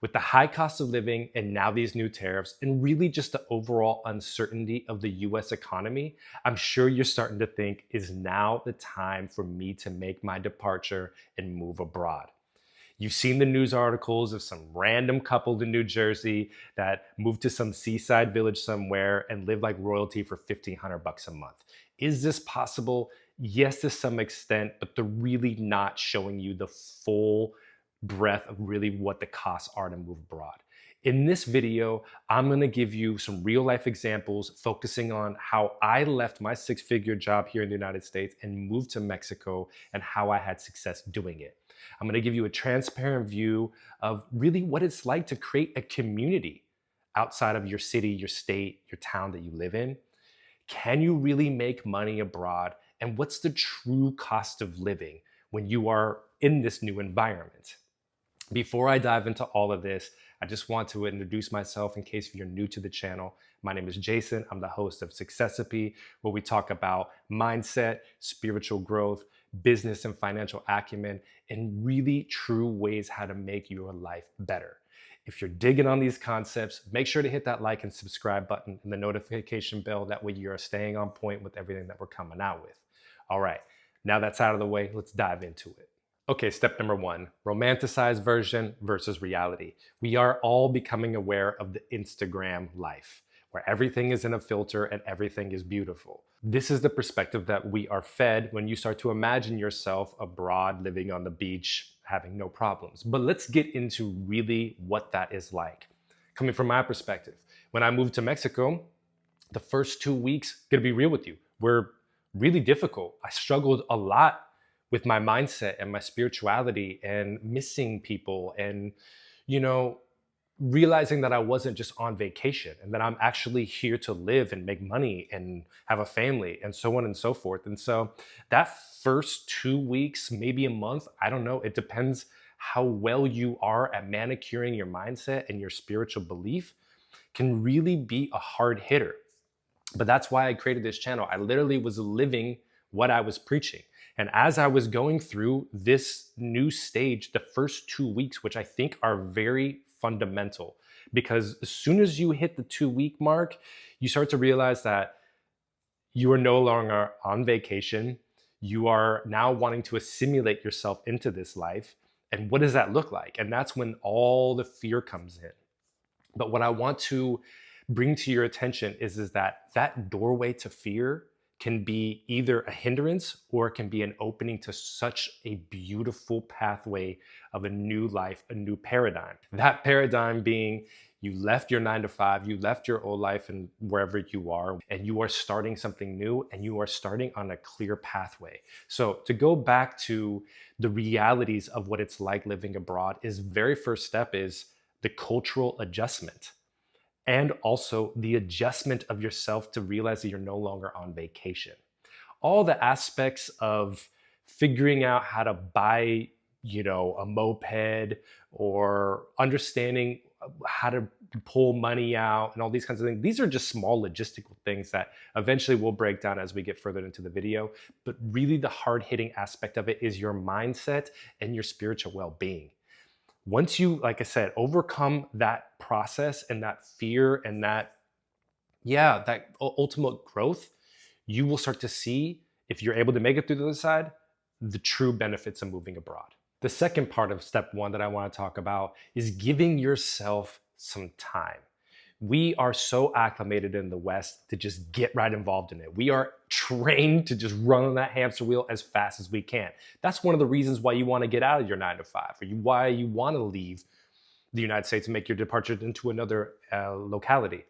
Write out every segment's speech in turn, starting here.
With the high cost of living and now these new tariffs, and really just the overall uncertainty of the US economy, I'm sure you're starting to think, is now the time for me to make my departure and move abroad? You've seen the news articles of some random couple in New Jersey that moved to some seaside village somewhere and live like royalty for $1,500 a month. Is this possible? Yes, to some extent, but they're really not showing you the full breadth of really what the costs are to move abroad. In this video, I'm going to give you some real life examples focusing on how I left my six-figure job here in the United States and moved to Mexico and how I had success doing it. I'm going to give you a transparent view of really what it's like to create a community outside of your city, your state, your town that you live in. Can you really make money abroad? And what's the true cost of living when you are in this new environment? Before I dive into all of this, I just want to introduce myself in case you're new to the channel. My name is Jason. I'm the host of Successipe, where we talk about mindset, spiritual growth, business and financial acumen, and really true ways how to make your life better. If you're digging on these concepts, make sure to hit that like and subscribe button and the notification bell. That way you're staying on point with everything that we're coming out with. All right, now that's out of the way, let's dive into it. Okay, step number one, romanticized version versus reality. We are all becoming aware of the Instagram life, where everything is in a filter and everything is beautiful. This is the perspective that we are fed when you start to imagine yourself abroad, living on the beach, having no problems. But let's get into really what that is like. Coming from my perspective, when I moved to Mexico, the first 2 weeks, gonna be real with you, were really difficult. I struggled a lot with my mindset and my spirituality and missing people and, realizing that I wasn't just on vacation and that I'm actually here to live and make money and have a family and so on and so forth. And so that first 2 weeks, maybe a month, I don't know, it depends how well you are at manicuring your mindset and your spiritual belief, can really be a hard hitter. But that's why I created this channel. I literally was living what I was preaching. And as I was going through this new stage, the first 2 weeks, which I think are very fundamental, because as soon as you hit the 2 week mark, you start to realize that you are no longer on vacation. You are now wanting to assimilate yourself into this life. And what does that look like? And that's when all the fear comes in. But what I want to bring to your attention is that doorway to fear can be either a hindrance or it can be an opening to such a beautiful pathway of a new life, a new paradigm. That paradigm being you left your 9 to 5, you left your old life and wherever you are, and you are starting something new and you are starting on a clear pathway. So to go back to the realities of what it's like living abroad, is very first step is the cultural adjustment. And also the adjustment of yourself to realize that you're no longer on vacation. All the aspects of figuring out how to buy, a moped, or understanding how to pull money out and all these kinds of things. These are just small logistical things that eventually we'll break down as we get further into the video. But really the hard-hitting aspect of it is your mindset and your spiritual well-being. Once you, like I said, overcome that process and that fear and that ultimate growth, you will start to see, if you're able to make it through the other side, the true benefits of moving abroad. The second part of step one that I want to talk about is giving yourself some time. We are so acclimated in the West to just get right involved in it. We are trained to just run on that hamster wheel as fast as we can. That's one of the reasons why you want to get out of your 9 to 5, or why you want to leave the United States and make your departure into another locality.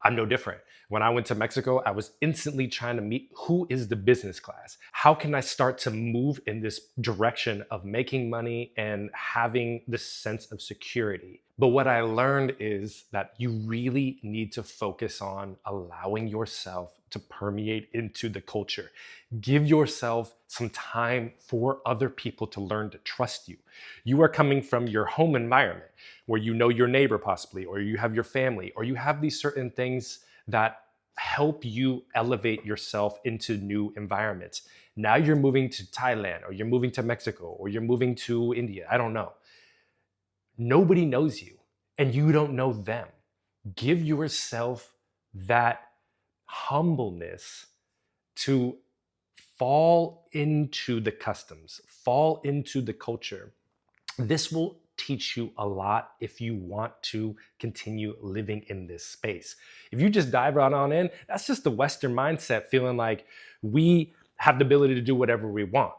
I'm no different. When I went to Mexico, I was instantly trying to meet who is the business class. How can I start to move in this direction of making money and having this sense of security? But what I learned is that you really need to focus on allowing yourself to permeate into the culture. Give yourself some time for other people to learn to trust you. You are coming from your home environment where you know your neighbor possibly, or you have your family, or you have these certain things that help you elevate yourself into new environments. Now you're moving to Thailand, or you're moving to Mexico, or you're moving to India. I don't know. Nobody knows you and you don't know them. Give yourself that humbleness to fall into the customs, fall into the culture. This will teach you a lot if you want to continue living in this space. If you just dive right on in, that's just the Western mindset, feeling like we have the ability to do whatever we want.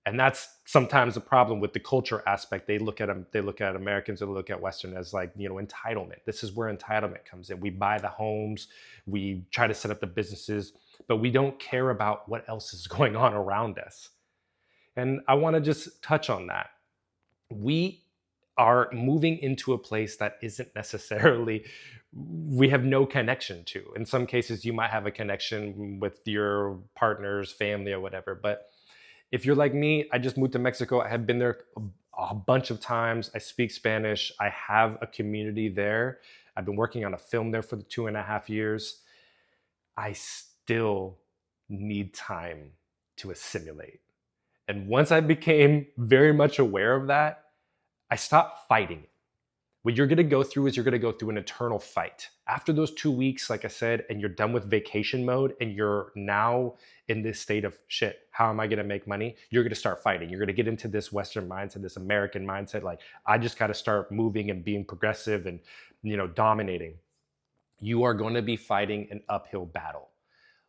And that's sometimes a problem with the culture aspect. They look at Americans, or look at Western as like, entitlement. This is where entitlement comes in. We buy the homes, we try to set up the businesses, but we don't care about what else is going on around us. And I want to just touch on that. We are moving into a place that isn't necessarily, we have no connection to. In some cases, you might have a connection with your partner's family or whatever, but if you're like me, I just moved to Mexico. I have been there a bunch of times. I speak Spanish. I have a community there. I've been working on a film there for the 2.5 years. I still need time to assimilate. And once I became very much aware of that, I stopped fighting it. What you're gonna go through is you're gonna go through an eternal fight. After those 2 weeks, like I said, and you're done with vacation mode and you're now in this state of shit, how am I gonna make money? You're gonna start fighting. You're gonna get into this Western mindset, this American mindset, like I just gotta start moving and being progressive and dominating. You are gonna be fighting an uphill battle.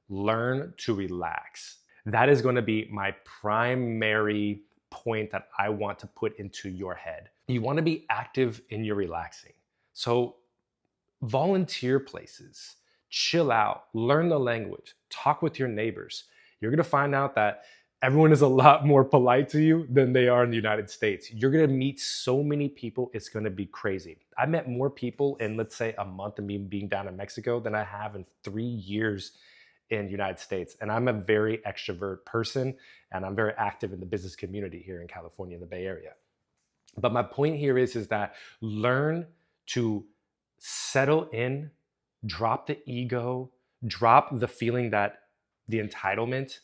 Learn to relax. That is gonna be my primary point that I want to put into your head. You want to be active in your relaxing. So volunteer places, chill out, learn the language, talk with your neighbors. You're going to find out that everyone is a lot more polite to you than they are in the United States. You're going to meet so many people, it's going to be crazy. I met more people in, let's say, a month of me being down in Mexico than I have in 3 years in the United States. And I'm a very extrovert person, and I'm very active in the business community here in California, in the Bay Area. But my point here is that learn to settle in, drop the ego, drop the feeling that the entitlement.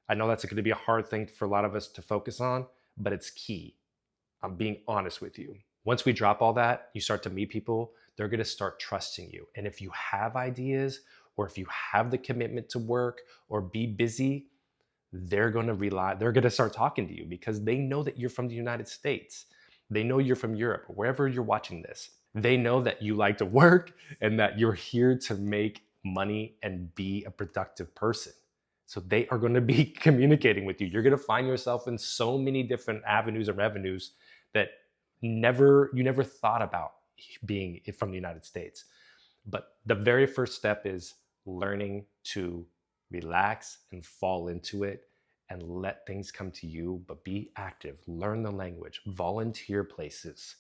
I know that's going to be a hard thing for a lot of us to focus on, but it's key. I'm being honest with you. Once we drop all that, you start to meet people, they're going to start trusting you. And if you have ideas, or if you have the commitment to work or be busy, they're going to start talking to you because they know that you're from the United States. They know you're from Europe, or wherever you're watching this. They know that you like to work and that you're here to make money and be a productive person. So they are going to be communicating with you. You're going to find yourself in so many different avenues and revenues that you never thought about being from the United States. But the very first step is learning to relax and fall into it and let things come to you, but be active, learn the language, volunteer places,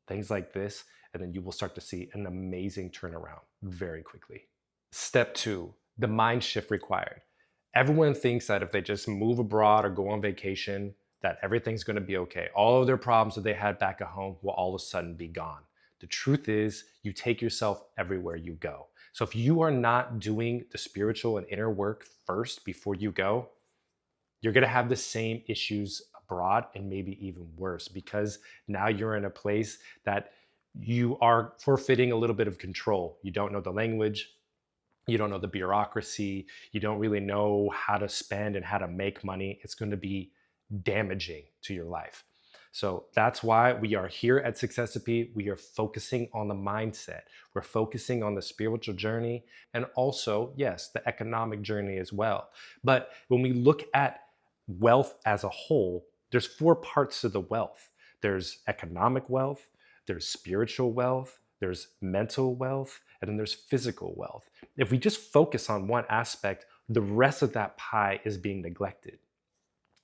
things like this, and then you will start to see an amazing turnaround very quickly. Step 2, the mind shift required. Everyone thinks that if they just move abroad or go on vacation, that everything's going to be okay. All of their problems that they had back at home will all of a sudden be gone. The truth is, you take yourself everywhere you go. So if you are not doing the spiritual and inner work first before you go, you're going to have the same issues abroad and maybe even worse, because now you're in a place that you are forfeiting a little bit of control. You don't know the language. You don't know the bureaucracy. You don't really know how to spend and how to make money. It's going to be damaging to your life. So that's why we are here at Successipe. We are focusing on the mindset. We're focusing on the spiritual journey and also, yes, the economic journey as well. But when we look at wealth as a whole, there's 4 parts to the wealth. There's economic wealth, there's spiritual wealth, there's mental wealth, and then there's physical wealth. If we just focus on one aspect, the rest of that pie is being neglected.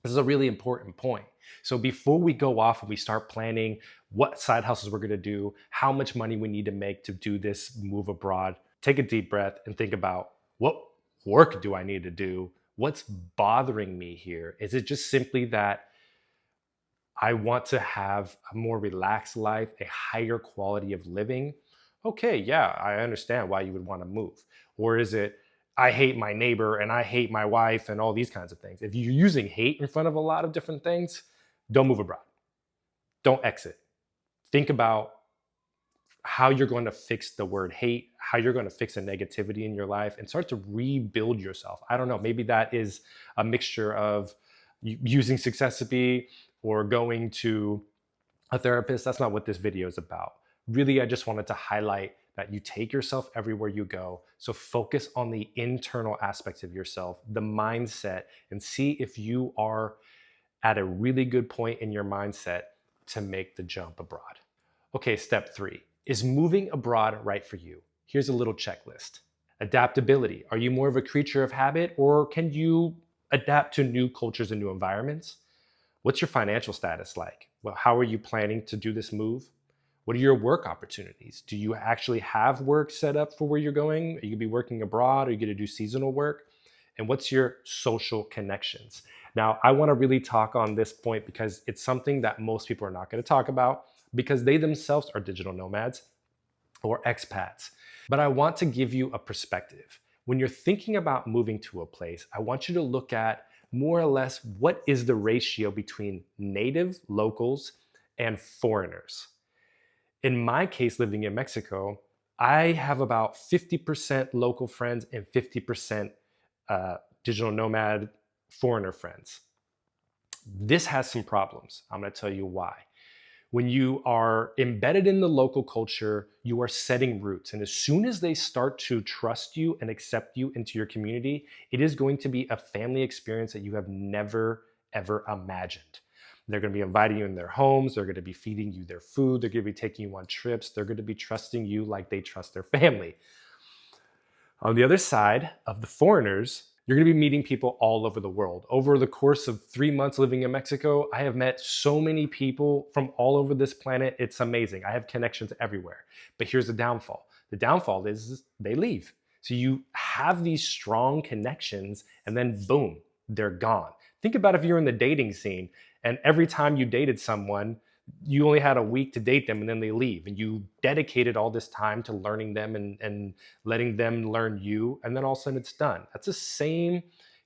This is a really important point. So before we go off and we start planning what side hustles we're going to do, how much money we need to make to do this move abroad, take a deep breath and think about, what work do I need to do? What's bothering me here? Is it just simply that I want to have a more relaxed life, a higher quality of living? Okay, yeah, I understand why you would want to move. Or is it, I hate my neighbor and I hate my wife and all these kinds of things? If you're using hate in front of a lot of different things, don't move abroad. Don't exit. think about how you're going to fix the word hate, how you're going to fix the negativity in your life, and start to rebuild yourself. I don't know, maybe that is a mixture of using Successipe or going to a therapist. That's not what this video is about. Really, I just wanted to highlight that you take yourself everywhere you go. So focus on the internal aspects of yourself, the mindset, and see if you are at a really good point in your mindset to make the jump abroad. Okay, step 3. Is moving abroad right for you? Here's a little checklist. Adaptability. Are you more of a creature of habit, or can you adapt to new cultures and new environments? What's your financial status like? Well, how are you planning to do this move? What are your work opportunities? Do you actually have work set up for where you're going? Are you going to be working abroad? Are you going to do seasonal work? And what's your social connections? Now, I want to really talk on this point because it's something that most people are not going to talk about because they themselves are digital nomads or expats. But I want to give you a perspective. When you're thinking about moving to a place, I want you to look at more or less what is the ratio between native locals and foreigners. In my case, living in Mexico, I have about 50% local friends and 50% digital nomad foreigner friends. This has some problems. I'm going to tell you why. When you are embedded in the local culture, you are setting roots. And as soon as they start to trust you and accept you into your community, it is going to be a family experience that you have never, ever imagined. They're going to be inviting you in their homes. They're going to be feeding you their food. They're going to be taking you on trips. They're going to be trusting you like they trust their family. On the other side of the foreigners, you're going to be meeting people all over the world. Over the course of 3 months living in Mexico, I have met so many people from all over this planet. It's amazing. I have connections everywhere. But here's the downfall. The downfall is they leave. So you have these strong connections and then boom, they're gone. Think about if you're in the dating scene and every time you dated someone, you only had a week to date them and then they leave, and you dedicated all this time to learning them and letting them learn you, and then all of a sudden it's done. That's the same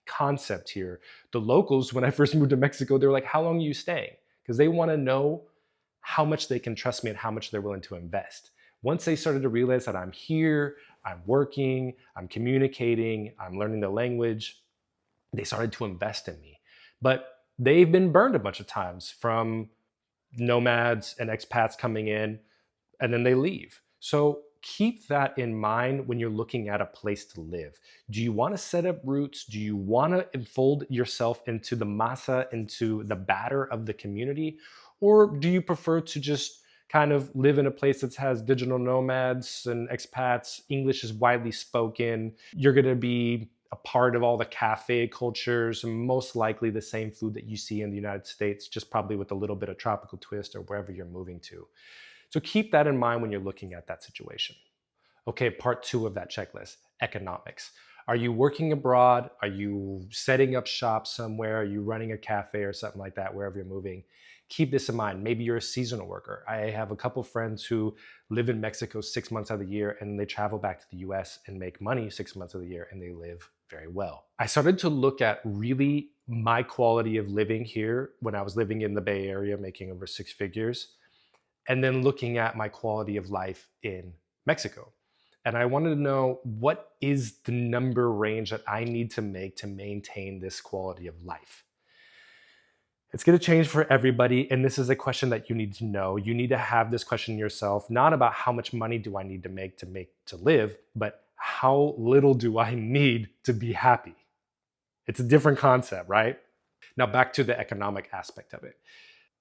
concept here. The locals, when I first moved to Mexico, they were like, how long are you staying? Because they want to know how much they can trust me and how much they're willing to invest. Once they started to realize that I'm here, I'm working, I'm communicating, I'm learning the language, they started to invest in me. But they've been burned a bunch of times from nomads and expats coming in, and then they leave. So keep that in mind when you're looking at a place to live. Do you want to set up roots? Do you want to enfold yourself into the masa, into the batter of the community? Or do you prefer to just kind of live in a place that has digital nomads and expats? English is widely spoken. You're going to be a part of all the cafe cultures, and most likely the same food that you see in the United States, just probably with a little bit of tropical twist or wherever you're moving to. So keep that in mind when you're looking at that situation. Okay, part 2 of that checklist, economics. Are you working abroad? Are you setting up shop somewhere? Are you running a cafe or something like that wherever you're moving? Keep this in mind. Maybe you're a seasonal worker. I have a couple friends who live in Mexico 6 months out of the year, and they travel back to the US and make money 6 months of the year, and they live very well. I started to look at really my quality of living here when I was living in the Bay Area, making over 6 figures, and then looking at my quality of life in Mexico. And I wanted to know, what is the number range that I need to make to maintain this quality of life? It's going to change for everybody. And this is a question that you need to know. You need to have this question yourself, not about how much money do I need to make to live, but how little do I need to be happy? It's a different concept, right? Now back to the economic aspect of it.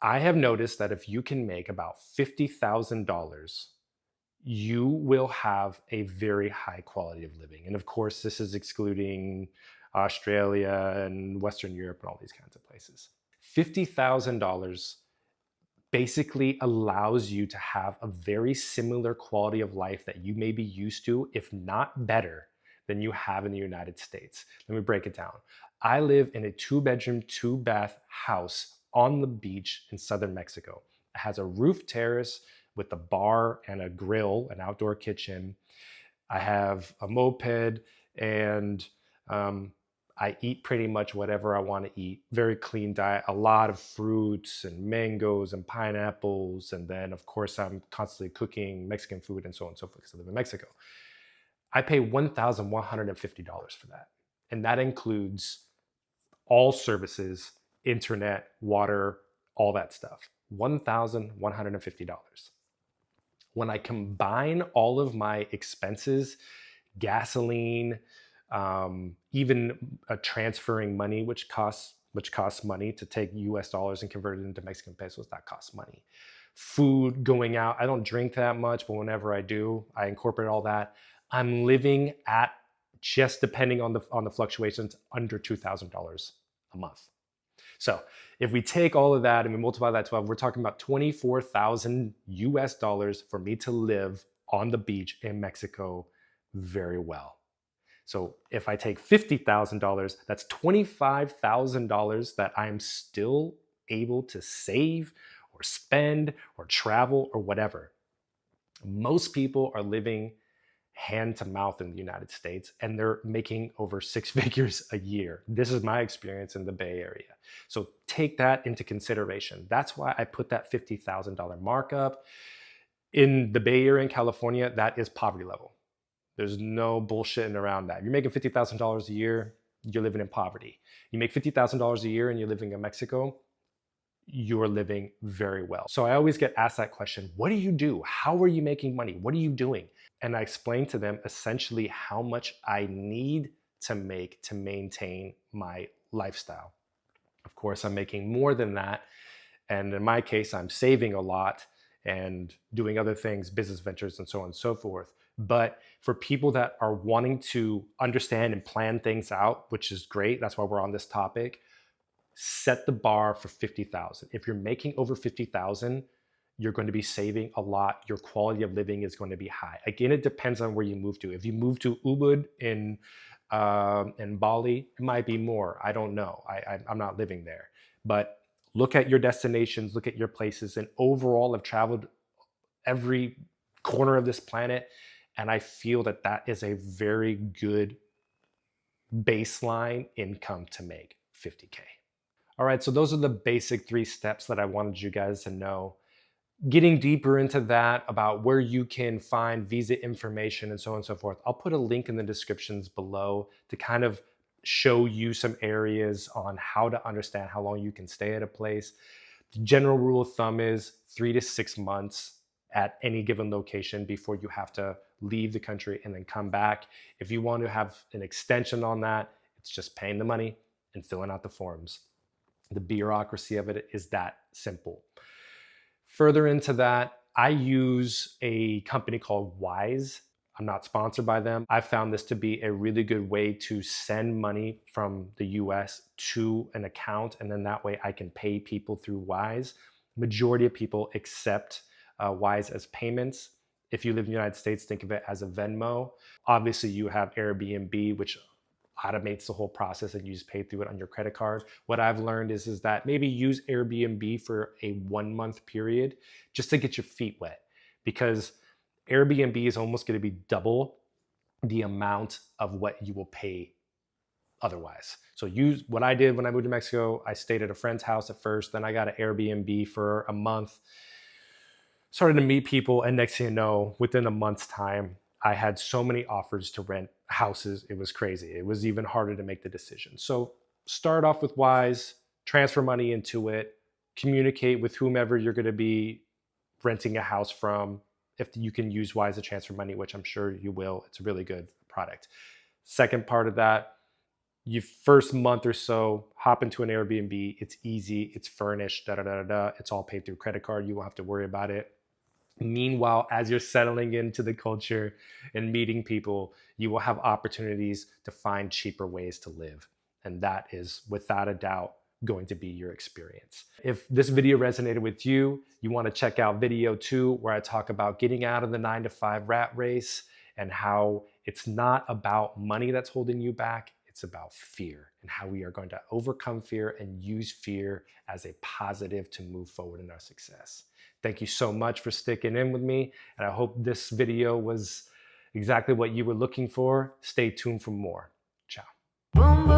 I have noticed that if you can make about $50,000, you will have a very high quality of living. And of course, this is excluding Australia and Western Europe and all these kinds of places. $50,000 basically allows you to have a very similar quality of life that you may be used to, if not better, than you have in the United States. Let me break it down. I live in a 2-bedroom, 2-bath house on the beach in southern Mexico. It has a roof terrace with a bar and a grill, an outdoor kitchen. I have a moped, and I eat pretty much whatever I want to eat. Very clean diet, a lot of fruits and mangoes and pineapples. And then, of course, I'm constantly cooking Mexican food and so on and so forth because I live in Mexico. I pay $1,150 for that. And that includes all services, internet, water, all that stuff. $1,150. When I combine all of my expenses, gasoline, even transferring money, which costs money to take US dollars and convert it into Mexican pesos, that costs money. Food, going out, I don't drink that much, but whenever I do, I incorporate all that. I'm living at, just depending on the fluctuations, under $2,000 a month. So if we take all of that and we multiply that 12, we're talking about 24,000 US dollars for me to live on the beach in Mexico very well. So if I take $50,000, that's $25,000 that I'm still able to save or spend or travel or whatever. Most people are living hand to mouth in the United States, and they're making over six figures a year. This is my experience in the Bay Area. So take that into consideration. That's why I put that $50,000 markup. In the Bay Area in California, that is poverty level. There's no bullshitting around that. You're making $50,000 a year, you're living in poverty. You make $50,000 a year and you're living in Mexico, you're living very well. So I always get asked that question, what do you do? How are you making money? What are you doing? And I explain to them essentially how much I need to make to maintain my lifestyle. Of course, I'm making more than that. And in my case, I'm saving a lot and doing other things, business ventures and so on and so forth. But for people that are wanting to understand and plan things out, which is great, that's why we're on this topic, set the bar for 50,000. If you're making over 50,000, you're going to be saving a lot. Your quality of living is going to be high. Again, it depends on where you move to. If you move to Ubud in Bali, it might be more. I don't know. I'm not living there. But look at your destinations, look at your places. And overall, I've traveled every corner of this planet. And I feel that that is a very good baseline income to make, 50K. All right, so those are the basic 3 steps that I wanted you guys to know. Getting deeper into that about where you can find visa information and so on and so forth, I'll put a link in the descriptions below to kind of show you some areas on how to understand how long you can stay at a place. The general rule of thumb is 3 to 6 months at any given location before you have to leave the country and then come back. If you want to have an extension on that, it's just paying the money and filling out the forms. The bureaucracy of it is that simple. Further into that, I use a company called Wise. I'm not sponsored by them. I found this to be a really good way to send money from the US to an account, and then that way I can pay people through Wise. Majority of people accept Wise as payments. If you live in the United States, think of it as a Venmo. Obviously, you have Airbnb, which automates the whole process and you just pay through it on your credit card. What I've learned is that maybe use Airbnb for a 1-month period just to get your feet wet, because Airbnb is almost going to be double the amount of what you will pay otherwise. So use what I did when I moved to Mexico. I stayed at a friend's house at first, then I got an Airbnb for a month, started to meet people, and next thing you know, within a month's time, I had so many offers to rent houses. It was crazy. It was even harder to make the decision. So start off with Wise, transfer money into it, communicate with whomever you're going to be renting a house from. If you can use Wise to transfer money, which I'm sure you will, it's a really good product. Second part of that, you first month or so, hop into an Airbnb. It's easy. It's furnished. It's all paid through credit card. You won't have to worry about it. Meanwhile, as you're settling into the culture and meeting people, you will have opportunities to find cheaper ways to live. And that is, without a doubt, going to be your experience. If this video resonated with you, you want to check out video 2, where I talk about getting out of the 9-to-5 rat race and how it's not about money that's holding you back. It's about fear and how we are going to overcome fear and use fear as a positive to move forward in our success. Thank you so much for sticking in with me, and I hope this video was exactly what you were looking for. Stay tuned for more. Ciao.